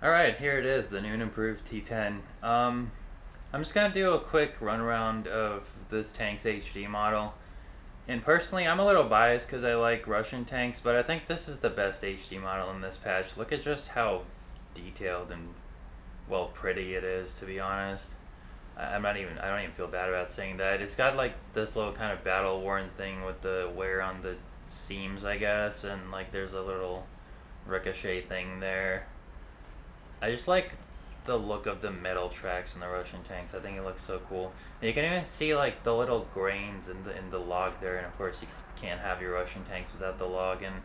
Alright, here it is, the new and improved T-10. I'm just gonna do a quick run around of this tank's HD model. And personally, I'm a little biased because I like Russian tanks, but I think this is the best HD model in this patch. Look at just how detailed and, well, pretty it is, to be honest. I don't even feel bad about saying that. It's got like this little kind of battle worn thing with the wear on the seams, I guess, and like there's a little ricochet thing there. I just like the look of the metal tracks in the Russian tanks. I think it looks so cool. And you can even see like the little grains in the log there, and of course you can't have your Russian tanks without the log. And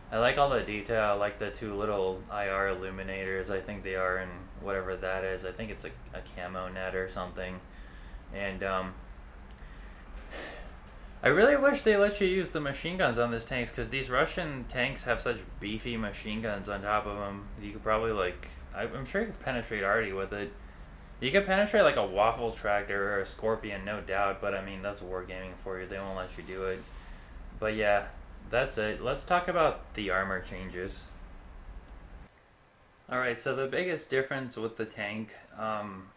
I like all the detail. I like the two little IR illuminators. I think they are in whatever that is. I think it's a camo net or something. And I really wish they let you use the machine guns on these tanks, because these Russian tanks have such beefy machine guns on top of them. You could probably like, I'm sure you could penetrate already with it. You could penetrate like a waffle tractor or a scorpion, no doubt, but I mean, that's wargaming for you. They won't let you do it. But yeah, that's it. Let's talk about the armor changes. Alright, so the biggest difference with the tank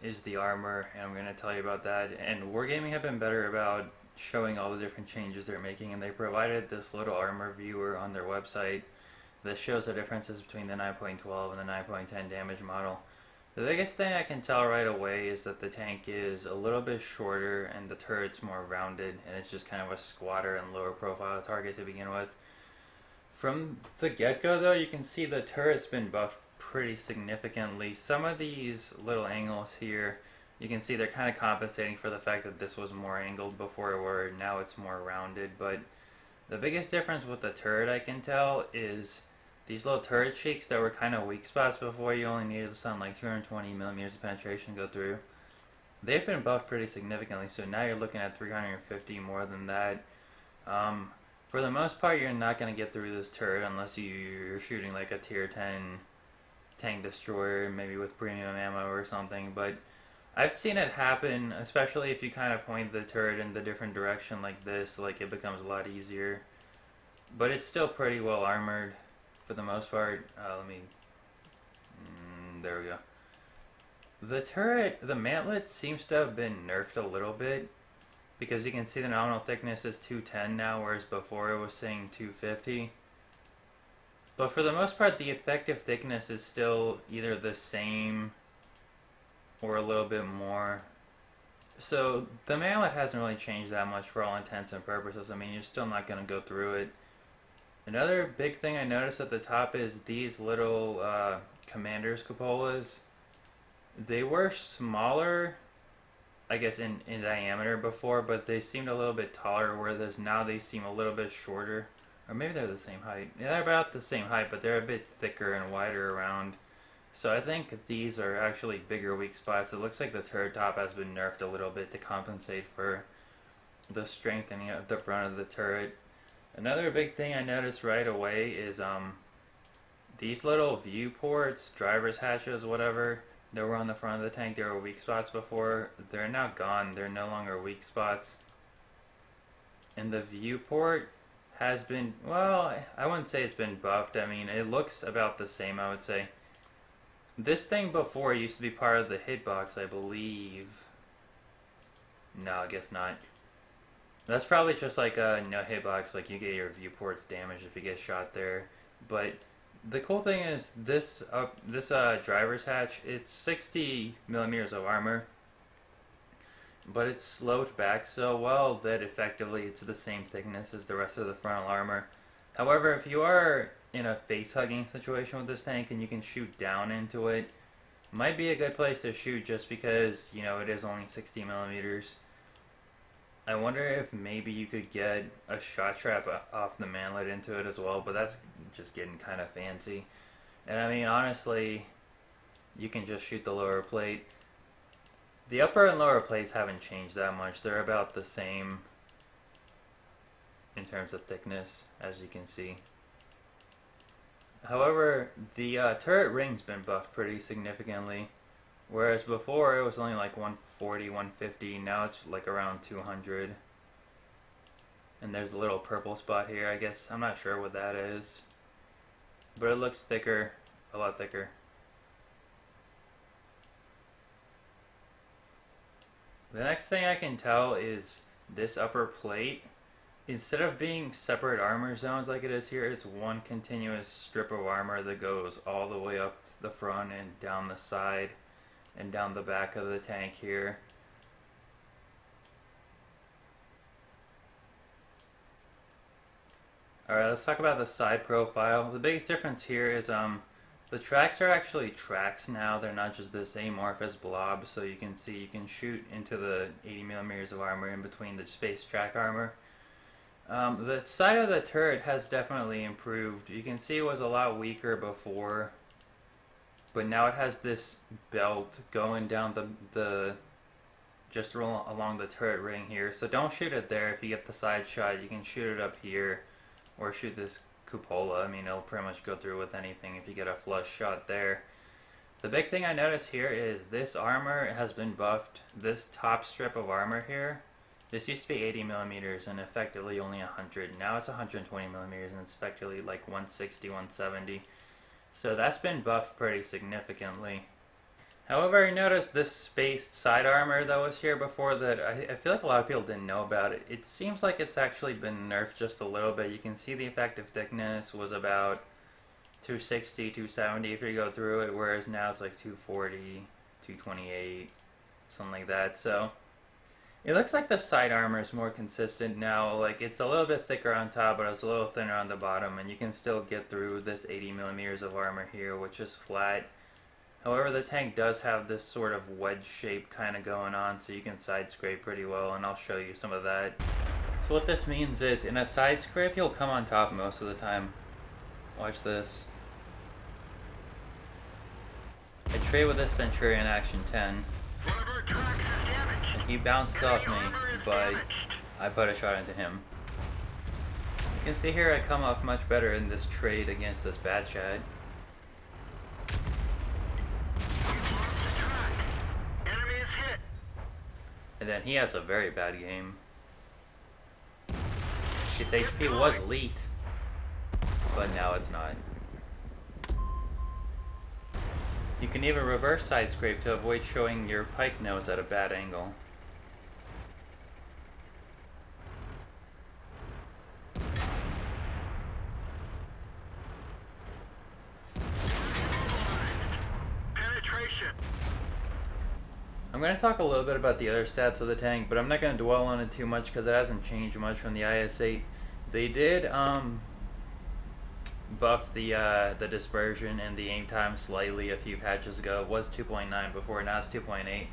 is the armor, and I'm going to tell you about that. And Wargaming have been better about showing all the different changes they're making, and they provided this little armor viewer on their website that shows the differences between the 9.12 and the 9.10 damage model. The biggest thing I can tell right away is that the tank is a little bit shorter and the turret's more rounded, and it's just kind of a squatter and lower profile target to begin with. From the get-go though, you can see the turret's been buffed pretty significantly. Some of these little angles here, you can see they're kind of compensating for the fact that this was more angled before, where now it's more rounded. But the biggest difference with the turret I can tell is these little turret cheeks that were kind of weak spots before. You only needed something like 220 millimeters of penetration to go through. They've been buffed pretty significantly, so now you're looking at 350 more than that. For the most part, you're not going to get through this turret unless you're shooting like a tier 10 tank destroyer, maybe with premium ammo or something. But I've seen it happen, especially if you kind of point the turret in the different direction like this, like it becomes a lot easier. But it's still pretty well armored for the most part. There we go. The turret, the mantlet seems to have been nerfed a little bit, because you can see the nominal thickness is 210 now, whereas before it was saying 250. But for the most part, the effective thickness is still either the same or a little bit more. So the mantlet hasn't really changed that much for all intents and purposes. I mean, you're still not going to go through it. Another big thing I noticed at the top is these little commander's cupolas. They were smaller, I guess, in diameter before, but they seemed a little bit taller, whereas now they seem a little bit shorter. Or maybe they're the same height. Yeah, they're about the same height, but they're a bit thicker and wider around. So I think these are actually bigger weak spots. It looks like the turret top has been nerfed a little bit to compensate for the strengthening of the front of the turret. Another big thing I noticed right away is these little viewports, driver's hatches, whatever, that were on the front of the tank. They were weak spots before. They're now gone. They're no longer weak spots. And the viewport has been, well, I wouldn't say it's been buffed. I mean, it looks about the same, I would say. This thing before used to be part of the hitbox, I believe. No, I guess not. That's probably just like a no hitbox, like you get your viewports damaged if you get shot there. But the cool thing is this driver's hatch, it's 60 millimeters of armor, but it's sloped back so well that effectively it's the same thickness as the rest of the frontal armor. However, if you are in a face-hugging situation with this tank and you can shoot down into it, might be a good place to shoot, just because, you know, it is only 60 millimeters. I wonder if maybe you could get a shot trap off the mantlet into it as well, but that's just getting kind of fancy. And I mean, honestly, you can just shoot the lower plate. The upper and lower plates haven't changed that much. They're about the same in terms of thickness, as you can see. However, the turret ring's been buffed pretty significantly, whereas before it was only like 140, 150. Now it's like around 200. And there's a little purple spot here, I guess. I'm not sure what that is, but it looks thicker, a lot thicker. The next thing I can tell is this upper plate. Instead of being separate armor zones like it is here, it's one continuous strip of armor that goes all the way up the front and down the side and down the back of the tank here. Alright, let's talk about the side profile. The biggest difference here is the tracks are actually tracks now. They're not just this amorphous blob, so you can see you can shoot into the 80 millimeters of armor in between the space track armor. The side of the turret has definitely improved. You can see it was a lot weaker before, but now it has this belt going down the just along the turret ring here. So don't shoot it there. If you get the side shot, you can shoot it up here, or shoot this cupola. I mean, it'll pretty much go through with anything if you get a flush shot there. The big thing I noticed here is this armor has been buffed. This top strip of armor here, this used to be 80 millimeters and effectively only 100. Now it's 120 millimeters and it's effectively like 160, 170. So that's been buffed pretty significantly. However, I noticed this spaced side armor that was here before that I feel like a lot of people didn't know about it. It seems like it's actually been nerfed just a little bit. You can see the effective thickness was about 260, 270 if you go through it, whereas now it's like 240, 228, something like that. So it looks like the side armor is more consistent now. Like, it's a little bit thicker on top, but it's a little thinner on the bottom, and you can still get through this 80 millimeters of armor here, which is flat. However, the tank does have this sort of wedge shape kind of going on, so you can side scrape pretty well, and I'll show you some of that. So what this means is, in a side scrape, you'll come on top most of the time. Watch this. I trade with this Centurion Action 10. And he bounces off me, but I put a shot into him. You can see here I come off much better in this trade against this bad chat. And then he has a very bad game. His HP was elite, but now it's not. You can even reverse side scrape to avoid showing your pike nose at a bad angle. I'm going to talk a little bit about the other stats of the tank, but I'm not going to dwell on it too much because it hasn't changed much from the IS-8. They did buff the dispersion and the aim time slightly a few patches ago. It was 2.9 before, now it's 2.8.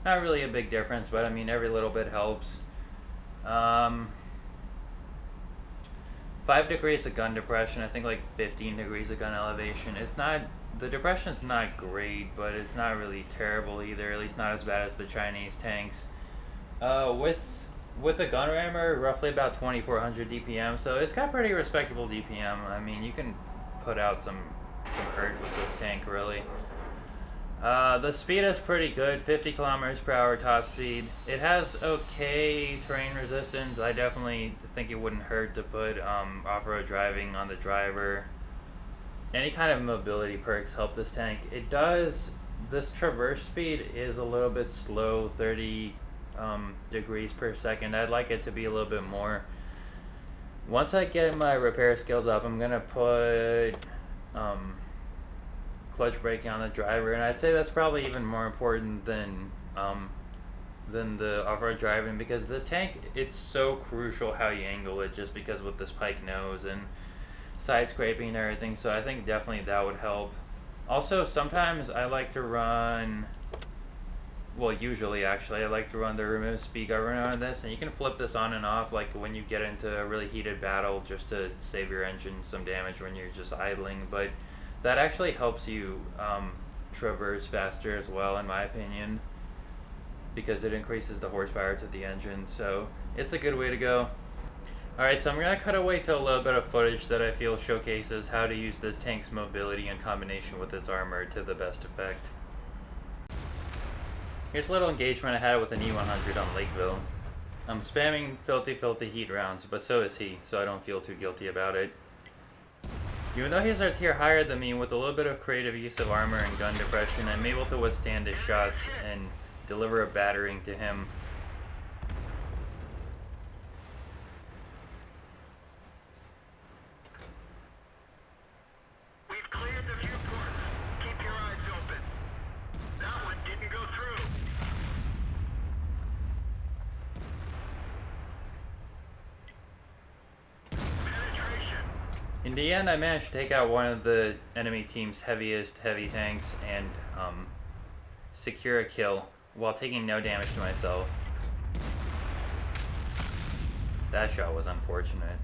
Not really a big difference, but I mean every little bit helps. 5 degrees of gun depression, I think like 15 degrees of gun elevation. It's not, the depression's not great, but it's not really terrible either, at least not as bad as the Chinese tanks. With a gun rammer, roughly about 2400 DPM, so it's got pretty respectable DPM. I mean, you can put out some hurt with this tank, really. The speed is pretty good, 50 kilometers per hour top speed. It has okay terrain resistance. I definitely think it wouldn't hurt to put off-road driving on the driver. Any kind of mobility perks help this tank. It does, this traverse speed is a little bit slow, 30 degrees per second. I'd like it to be a little bit more. Once I get my repair skills up, I'm gonna put clutch braking on the driver, and I'd say that's probably even more important than the off-road driving, because this tank, it's so crucial how you angle it, just because with this pike nose and side scraping and everything. So I think definitely that would help. Also, sometimes I like to run, well, usually actually I like to run the remove speed governor on this, and you can flip this on and off like when you get into a really heated battle, just to save your engine some damage when you're just idling. But that actually helps you traverse faster as well, in my opinion, because it increases the horsepower to the engine. So it's a good way to go. Alright, so I'm going to cut away to a little bit of footage that I feel showcases how to use this tank's mobility in combination with its armor to the best effect. Here's a little engagement I had with an E100 on Lakeville. I'm spamming filthy heat rounds, but so is he, so I don't feel too guilty about it. Even though he's a tier higher than me, with a little bit of creative use of armor and gun depression, I'm able to withstand his shots and deliver a battering to him. In the end, I managed to take out one of the enemy team's heaviest heavy tanks and secure a kill while taking no damage to myself. That shot was unfortunate.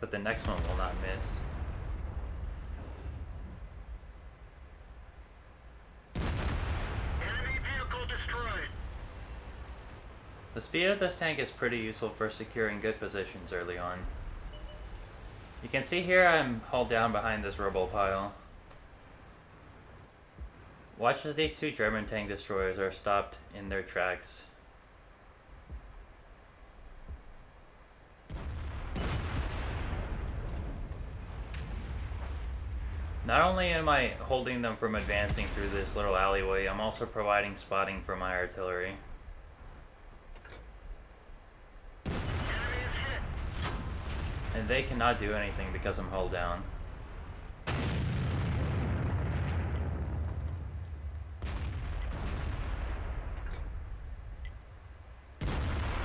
But the next one will not miss. Enemy vehicle destroyed. The speed of this tank is pretty useful for securing good positions early on. You can see here I'm hauled down behind this rubble pile. Watch as these two German tank destroyers are stopped in their tracks. Not only am I holding them from advancing through this little alleyway, I'm also providing spotting for my artillery. And they cannot do anything because I'm hulled down.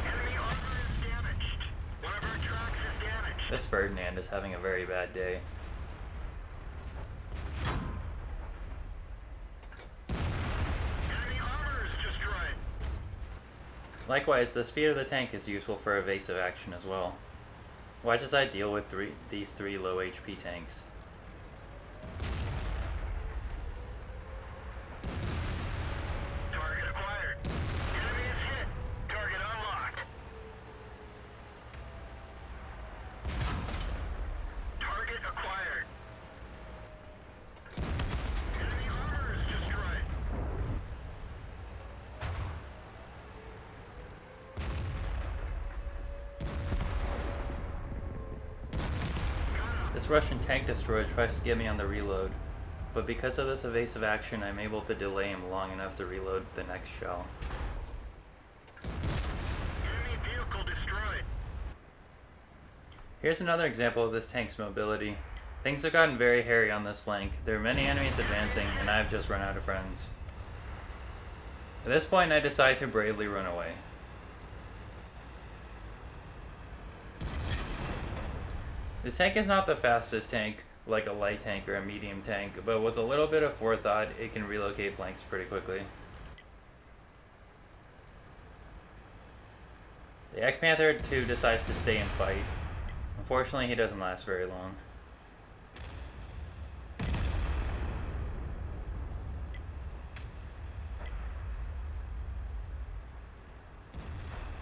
Enemy armor is damaged. One of our tracks is damaged. This Ferdinand is having a very bad day. Enemy armor is destroyed. Likewise, the speed of the tank is useful for evasive action as well. Watch as I deal with these three low HP tanks. Target acquired. Enemy is hit. Target unlocked. Target acquired. Enemy armor is destroyed. This Russian tank destroyer tries to get me on the reload, but because of this evasive action, I'm able to delay him long enough to reload the next shell. Enemy vehicle destroyed. Here's another example of this tank's mobility. Things have gotten very hairy on this flank. There are many enemies advancing, and I've just run out of friends. At this point, I decide to bravely run away. The tank is not the fastest tank, like a light tank or a medium tank, but with a little bit of forethought, it can relocate flanks pretty quickly. The Yak Panther 2 decides to stay and fight. Unfortunately, he doesn't last very long.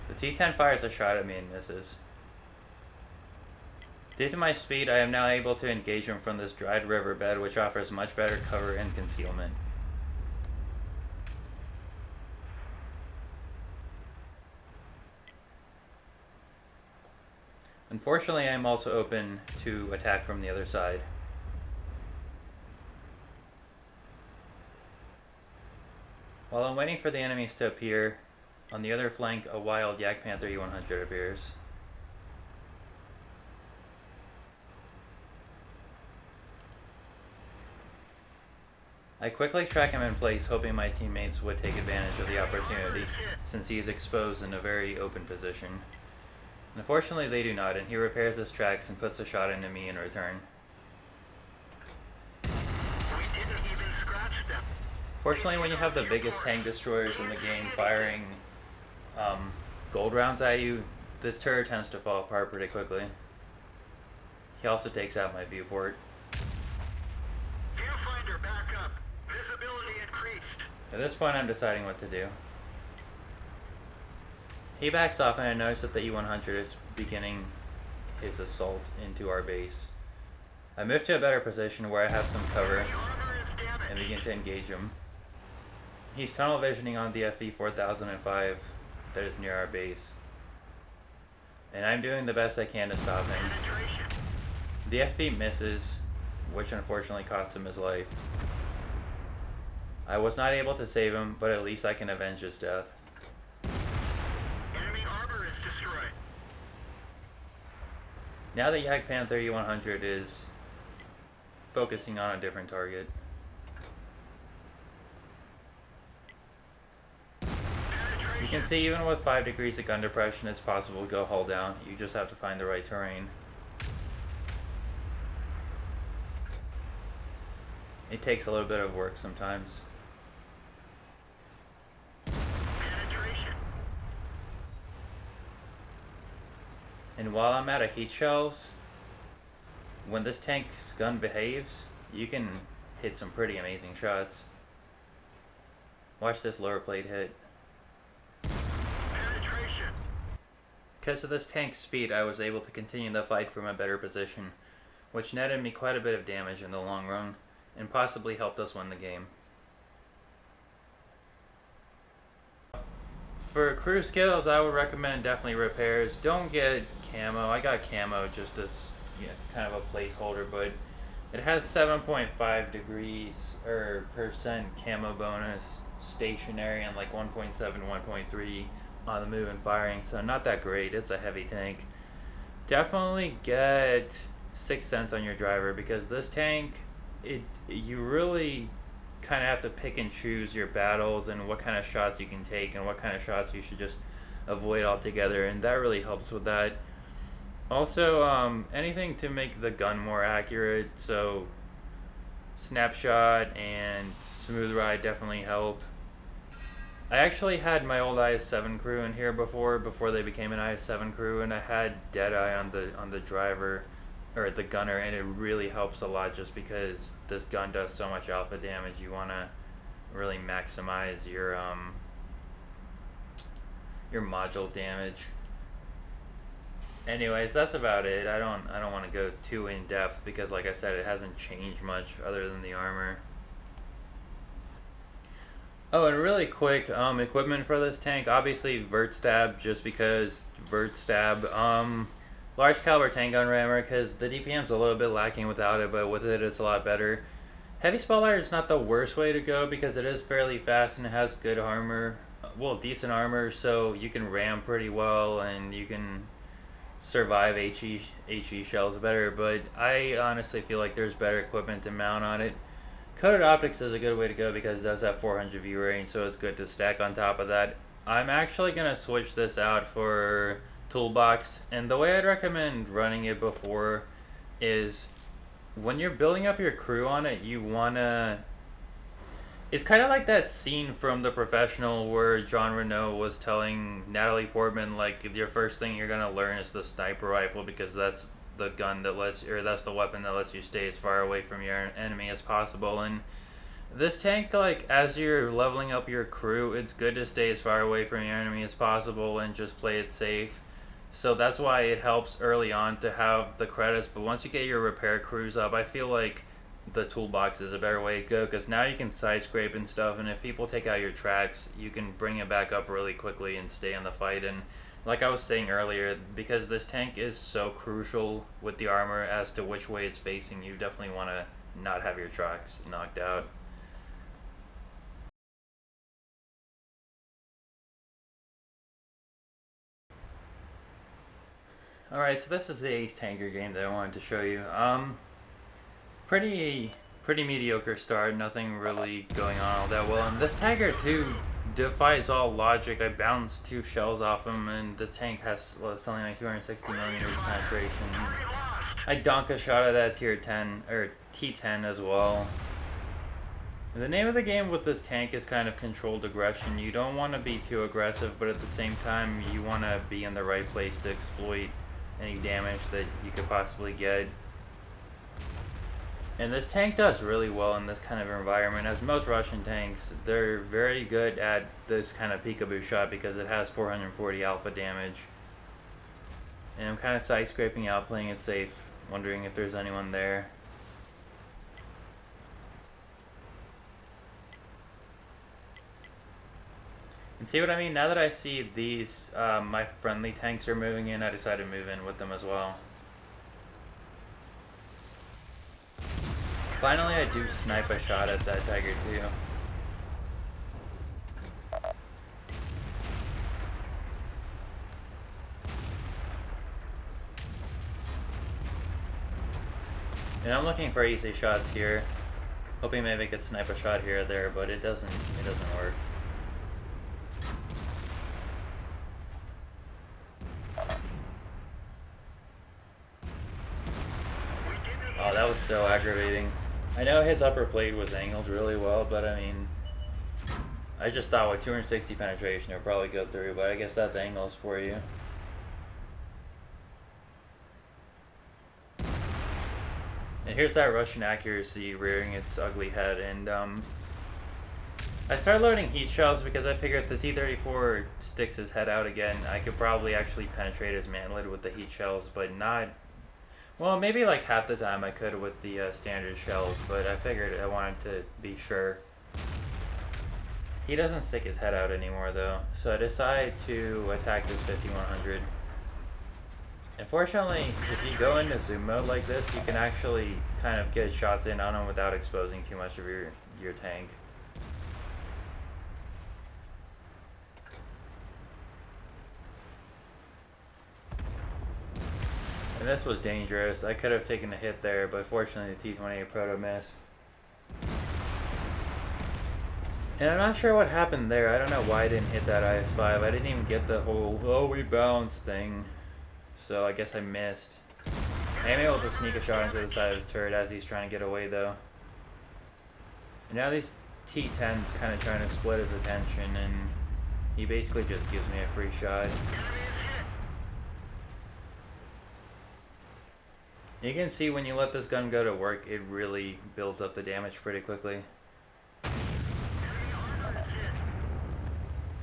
The T-10 fires a shot at me and misses. Due to my speed, I am now able to engage him from this dried riverbed, which offers much better cover and concealment. Unfortunately, I am also open to attack from the other side. While I'm waiting for the enemies to appear, on the other flank, a wild Yak Panther E100 appears. I quickly track him in place, hoping my teammates would take advantage of the opportunity, since he is exposed in a very open position. Unfortunately, they do not, and he repairs his tracks and puts a shot into me in return. We didn't even scratch them. Fortunately, when you have the biggest tank destroyers in the game firing gold rounds at you, this turret tends to fall apart pretty quickly. He also takes out my viewport. Viewfinder back up. Visibility increased. At this point, I'm deciding what to do. He backs off, and I notice that the E100 is beginning his assault into our base. I move to a better position where I have some cover Enemy armor is damaged. and begin to engage him. He's tunnel visioning on the FV-4005 that is near our base, and I'm doing the best I can to stop him. Penetration. The FV misses, which unfortunately cost him his life. I was not able to save him, but at least I can avenge his death. Enemy armor is destroyed. Now the Yak Panther E100 is focusing on a different target. You can see even with 5 degrees of gun depression, it's possible to go hull down. You just have to find the right terrain. It takes a little bit of work sometimes. Penetration. And while I'm out of heat shells, when this tank's gun behaves, you can hit some pretty amazing shots. Watch this lower plate hit. Penetration. Because of this tank's speed, I was able to continue the fight from a better position, which netted me quite a bit of damage in the long run, and possibly helped us win the game. For crew skills, I would recommend definitely repairs. Don't get camo. I got camo just as kind of a placeholder, but it has 7.5 degrees or percent camo bonus stationary and like 1.7, 1.3 on the move and firing, so not that great. It's a heavy tank. Definitely get 6th Sense on your driver, because this tank, you really kind of have to pick and choose your battles and what kind of shots you can take and what kind of shots you should just avoid altogether, and that really helps with that. Also, anything to make the gun more accurate, so snapshot and smooth ride definitely help. I actually had my old IS-7 crew in here before they became an IS-7 crew, and I had Deadeye on the driver, or the gunner, and it really helps a lot just because this gun does so much alpha damage. You want to really maximize your module damage. Anyways, that's about it. I don't want to go too in depth because, like I said, it hasn't changed much other than the armor. Oh, and really quick, equipment for this tank. Obviously, vert stab, just because vert stab. Large caliber tank gun rammer, because the DPM's a little bit lacking without it, but with it, it's a lot better. Heavy spotlight is not the worst way to go because it is fairly fast and it has good armor. Well, decent armor, so you can ram pretty well and you can survive HE shells better, but I honestly feel like there's better equipment to mount on it. Coated optics is a good way to go because it does have 400 view range, so it's good to stack on top of that. I'm actually going to switch this out for toolbox, and the way I'd recommend running it before is when you're building up your crew on it, you want to... It's kind of like that scene from The Professional where John Reno was telling Natalie Portman, like, your first thing you're going to learn is the sniper rifle because that's the gun that lets, or that's the weapon that lets you stay as far away from your enemy as possible. And this tank, like, as you're leveling up your crew, it's good to stay as far away from your enemy as possible and just play it safe. So that's why it helps early on to have the credits, but once you get your repair crews up, I feel like the toolbox is a better way to go, because now you can side scrape and stuff, and if people take out your tracks, you can bring it back up really quickly and stay in the fight. And like I was saying earlier, because this tank is so crucial with the armor as to which way it's facing, you definitely want to not have your tracks knocked out. Alright, so this is the Ace Tanker game that I wanted to show you. Pretty mediocre start, nothing really going on all that well. And this tanker too defies all logic. I bounced 2 shells off him, and this tank has something like 260 millimeters penetration. I donk a shot at that tier 10 or T-10 as well. And the name of the game with this tank is kind of controlled aggression. You don't want to be too aggressive, but at the same time, you want to be in the right place to exploit any damage that you could possibly get. And this tank does really well in this kind of environment. As most Russian tanks, they're very good at this kind of peekaboo shot because it has 440 alpha damage. And I'm kind of side scraping out, playing it safe, wondering if there's anyone there. And see what I mean? Now that I see these, my friendly tanks are moving in, I decided to move in with them as well. Finally, I do snipe a shot at that tiger too. And I'm looking for easy shots here, hoping maybe I could snipe a shot here or there, but it doesn't work. Oh, that was so aggravating. I know his upper plate was angled really well, but I mean, I just thought with 260 penetration it would probably go through, but I guess that's angles for you. And here's that Russian accuracy rearing its ugly head, and I started loading heat shells because I figured if the T-34 sticks his head out again, I could probably actually penetrate his mantlet with the heat shells, but not... Well, maybe like half the time I could with the standard shells, but I figured I wanted to be sure. He doesn't stick his head out anymore though, so I decided to attack this 5100. Unfortunately, if you go into zoom mode like this, you can actually kind of get shots in on him without exposing too much of your tank. And this was dangerous. I could have taken a hit there, but fortunately the T-28 Proto missed. And I'm not sure what happened there. I don't know why I didn't hit that IS-5. I didn't even get the whole, oh, we bounced thing. So I guess I missed. I am able to sneak a shot into the side of his turret as he's trying to get away though. And now these T-10's kind of trying to split his attention, and he basically just gives me a free shot. You can see when you let this gun go to work, it really builds up the damage pretty quickly.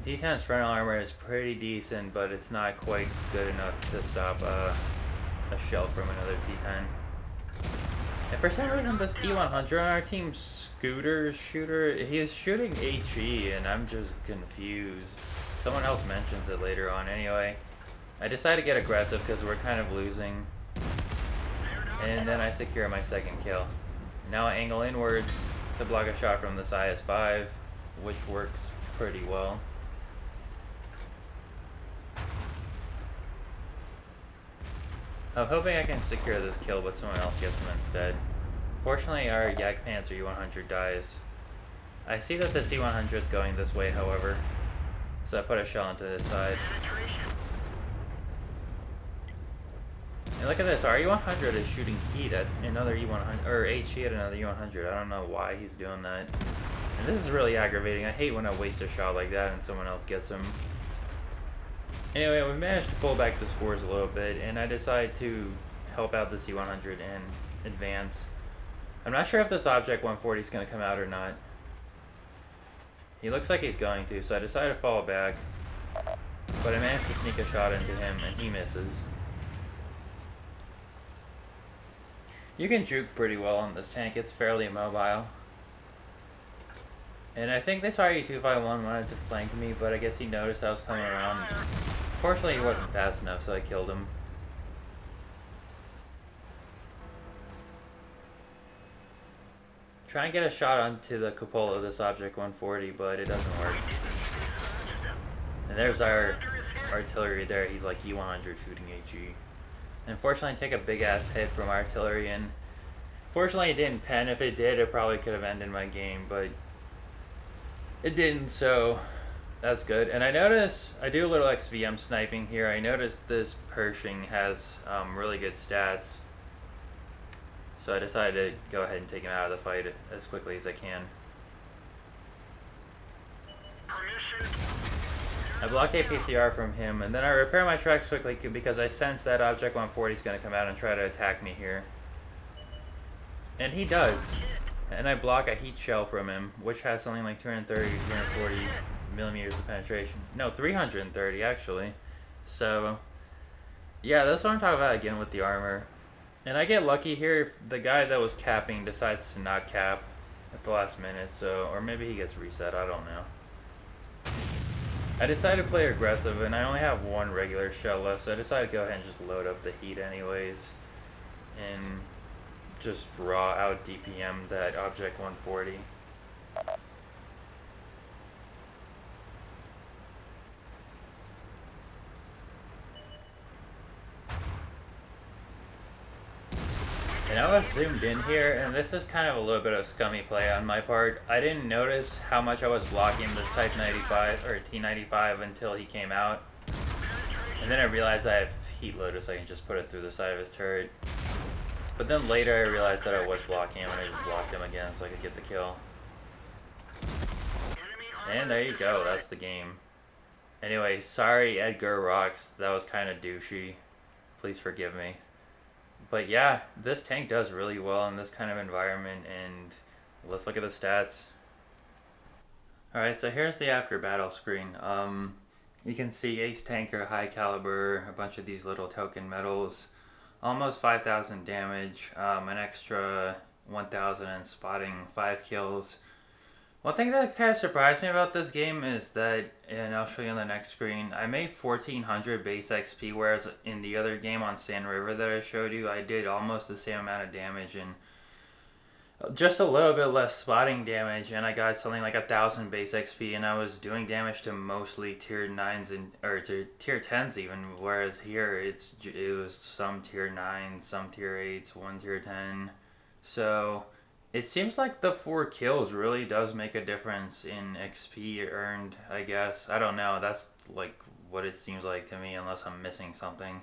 T-10's frontal armor is pretty decent, but it's not quite good enough to stop a shell from another T-10. And for some reason, this E100 on our team shooter, he is shooting HE, and I'm just confused. Someone else mentions it later on. Anyway, I decided to get aggressive because we're kind of losing. And then I secure my second kill. Now I angle inwards to block a shot from this IS-5, which works pretty well. I'm hoping I can secure this kill, but someone else gets him instead. Fortunately, our Jagdpanzer E100 dies. I see that the C100 is going this way, however, so I put a shell into this side. And look at this, our E100 is shooting heat at another E100, or HE at another E100. I don't know why he's doing that. And this is really aggravating. I hate when I waste a shot like that and someone else gets him. Anyway, we managed to pull back the scores a little bit, and I decided to help out the C100 and advance. I'm not sure if this Object 140 is going to come out or not. He looks like he's going to, so I decided to fall back. But I managed to sneak a shot into him, and he misses. You can juke pretty well on this tank. It's fairly mobile. And I think this RE-251 wanted to flank me, but I guess he noticed I was coming around. Fortunately, he wasn't fast enough, so I killed him. Try and get a shot onto the cupola of this Object 140, but it doesn't work. And there's our artillery there. He's like E100 shooting HE. Unfortunately, I take a big ass hit from artillery, and fortunately it didn't pen. If it did, it probably could have ended my game, but it didn't, so that's good. And I notice, I do a little XVM sniping here. I noticed this Pershing has really good stats. So I decided to go ahead and take him out of the fight as quickly as I can. I block APCR from him, and then I repair my tracks quickly because I sense that Object 140 is going to come out and try to attack me here. And he does. And I block a heat shell from him, which has something like 230, 240 millimeters of penetration. No, 330 actually. So, yeah, that's what I'm talking about again with the armor. And I get lucky here if the guy that was capping decides to not cap at the last minute, so, or maybe he gets reset, I don't know. I decided to play aggressive, and I only have one regular shell left, so I decided to go ahead and just load up the heat anyways. And just raw out DPM that Object 140. And I was zoomed in here, and this is kind of a little bit of scummy play on my part. I didn't notice how much I was blocking this Type 95 or T95 until he came out. And then I realized I have heat loader, so I can just put it through the side of his turret. But then later I realized that I was blocking him and I just blocked him again so I could get the kill. Enemy And armor there is you go, destroyed. that's the game. Anyway, sorry Edgar Rocks, that was kind of douchey. Please forgive me. But yeah, this tank does really well in this kind of environment, and let's look at the stats. Alright, so here's the after battle screen. You can see Ace Tanker, High Caliber, a bunch of these little token medals, almost 5,000 damage, an extra 1,000 in spotting, 5 kills. One thing that kind of surprised me about this game is that, and I'll show you on the next screen, I made 1400 base XP, whereas in the other game on Sand River that I showed you, I did almost the same amount of damage and just a little bit less spotting damage, and I got something like 1,000 base XP, and I was doing damage to mostly tier 9s and or to tier 10s even, whereas here it was some tier 9s, some tier 8s, one tier 10. So it seems like the 4 kills really does make a difference in XP earned, I guess. I don't know, that's like what it seems like to me, unless I'm missing something.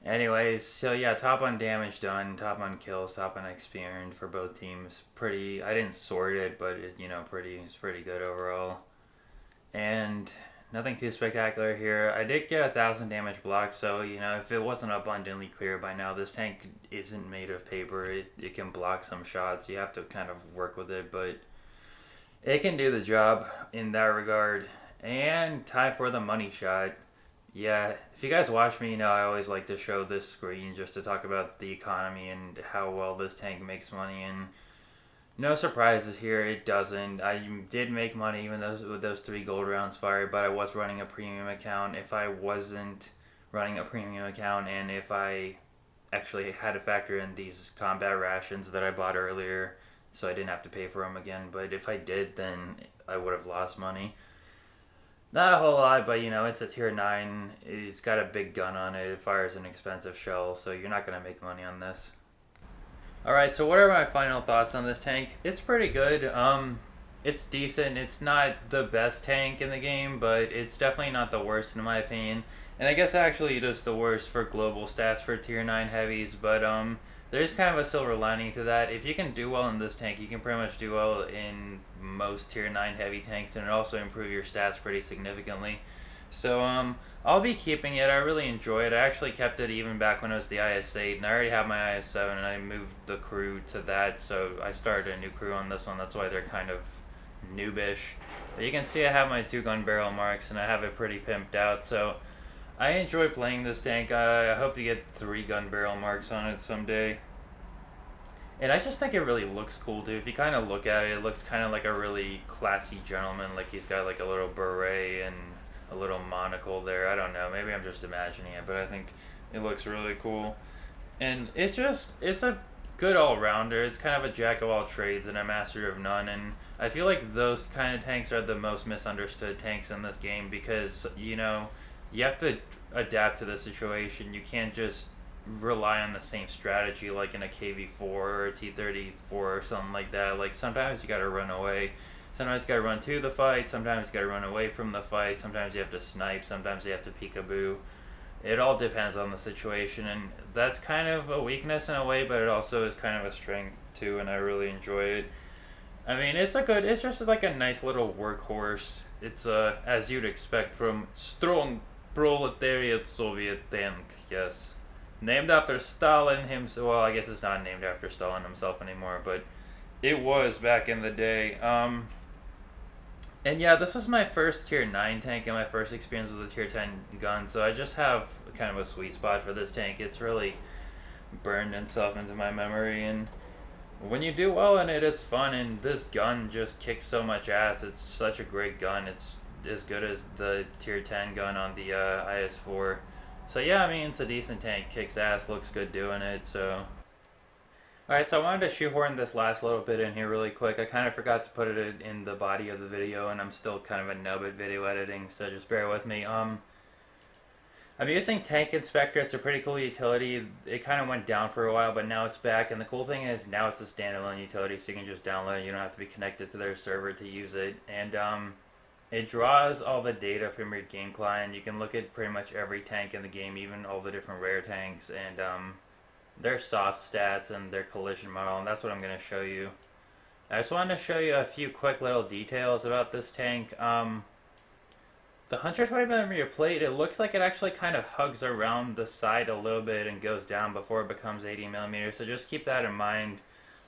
Anyways, so yeah, top on damage done, top on kills, top on XP earned for both teams. Pretty, I didn't sort it, but it's pretty good overall. And nothing too spectacular here. I did get 1,000 damage block, so if it wasn't abundantly clear by now, this tank isn't made of paper. It can block some shots. You have to kind of work with it, but it can do the job in that regard. And time for the money shot. Yeah, if you guys watch me, I always like to show this screen just to talk about the economy and how well this tank makes money. And no surprises here, it doesn't. I did make money even with those 3 gold rounds fired, but I was running a premium account. If I wasn't running a premium account, and if I actually had to factor in these combat rations that I bought earlier, so I didn't have to pay for them again. But if I did, then I would have lost money. Not a whole lot, but it's a tier 9. It's got a big gun on it. It fires an expensive shell, so you're not going to make money on this. Alright, so what are my final thoughts on this tank? It's pretty good. It's decent. It's not the best tank in the game, but it's definitely not the worst in my opinion. And I guess actually it is the worst for global stats for tier 9 heavies, but there's kind of a silver lining to that. If you can do well in this tank, you can pretty much do well in most tier 9 heavy tanks, and it also improve your stats pretty significantly. So I'll be keeping it. I really enjoy it. I actually kept it even back when it was the IS-8, and I already have my IS-7, and I moved the crew to that, so I started a new crew on this one. That's why they're kind of noobish. But you can see I have my 2 gun barrel marks, and I have it pretty pimped out, so I enjoy playing this tank. I hope to get 3 gun barrel marks on it someday. And I just think it really looks cool too. If you kind of look at it, it looks kind of like a really classy gentleman. Like he's got like a little beret and a little monocle there. I don't know. Maybe I'm just imagining it, but I think it looks really cool. And it's a good all-rounder. It's kind of a jack of all trades and a master of none. And I feel like those kind of tanks are the most misunderstood tanks in this game because, you have to adapt to the situation. You can't just rely on the same strategy like in a KV4 or a T-34 or something like that. Like sometimes you gotta run away, sometimes you gotta run to the fight, sometimes you gotta run away from the fight, sometimes you have to snipe, sometimes you have to peekaboo. It all depends on the situation, and that's kind of a weakness in a way, but it also is kind of a strength too, and I really enjoy it. I mean, it's just like a nice little workhorse. It's as you'd expect from strong proletariat Soviet tank, yes. Named after Stalin himself. Well, I guess it's not named after Stalin himself anymore, but it was back in the day. And yeah, this was my first tier 9 tank and my first experience with a tier 10 gun, so I just have kind of a sweet spot for this tank. It's really burned itself into my memory, and when you do well in it, it's fun, and this gun just kicks so much ass. It's such a great gun. It's as good as the tier 10 gun on the IS-4. So yeah, I mean, it's a decent tank, kicks ass, looks good doing it, so. Alright, so I wanted to shoehorn this last little bit in here really quick. I kind of forgot to put it in the body of the video, and I'm still kind of a nub at video editing, so just bear with me. I'm using Tank Inspector. It's a pretty cool utility. It kind of went down for a while, but now it's back, and the cool thing is now it's a standalone utility, so you can just download it. You don't have to be connected to their server to use it, and it draws all the data from your game client. You can look at pretty much every tank in the game, even all the different rare tanks, and their soft stats and their collision model, and that's what I'm going to show you. I just wanted to show you a few quick little details about this tank. The 120mm plate, it looks like it actually kind of hugs around the side a little bit and goes down before it becomes 80mm, so just keep that in mind.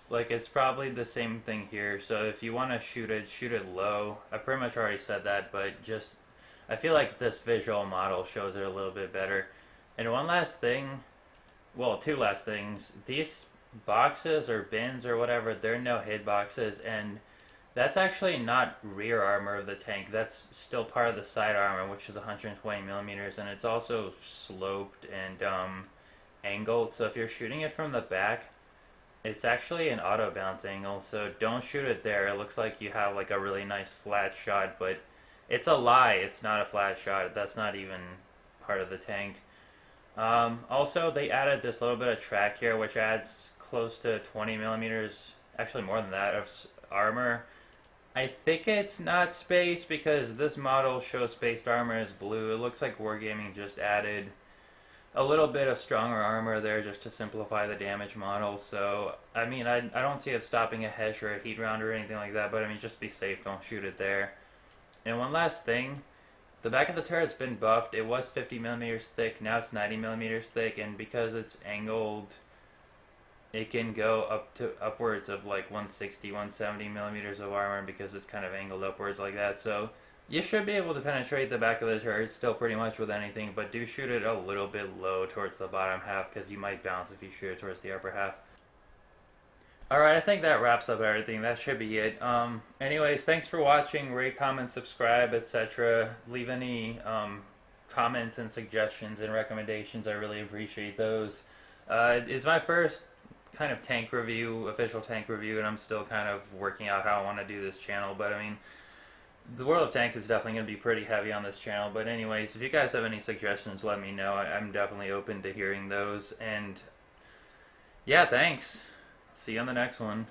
Like, it's probably the same thing here, so if you want to shoot it low. I pretty much already said that, but just, I feel like this visual model shows it a little bit better. And one last thing, well, two last things. These boxes or bins or whatever, they're no hid boxes, and that's actually not rear armor of the tank. That's still part of the side armor, which is 120mm, and it's also sloped and angled. So if you're shooting it from the back, it's actually an auto bounce angle, so don't shoot it there. It looks like you have like a really nice flat shot, but it's a lie. It's not a flat shot. That's not even part of the tank. Also, they added this little bit of track here, which adds close to 20mm, actually more than that, of armor. I think it's not space because this model shows spaced armor as blue. It looks like Wargaming just added a little bit of stronger armor there just to simplify the damage model. So, I mean, I don't see it stopping a Hesh or a heat round or anything like that, but I mean, just be safe, don't shoot it there. And one last thing, the back of the turret's been buffed. It was 50mm thick, now it's 90mm thick, and because it's angled, it can go upwards of like 160, 170mm of armor because it's kind of angled upwards like that. So you should be able to penetrate the back of the turret still pretty much with anything, but do shoot it a little bit low towards the bottom half because you might bounce if you shoot it towards the upper half. Alright, I think that wraps up everything. That should be it. Anyways, thanks for watching. Rate, comment, subscribe, etc. Leave any comments and suggestions and recommendations. I really appreciate those. It's my first kind of tank review, official tank review, and I'm still kind of working out how I want to do this channel, but I mean, the World of Tanks is definitely going to be pretty heavy on this channel. But anyways, if you guys have any suggestions, let me know. I'm definitely open to hearing those. And yeah, thanks. See you on the next one.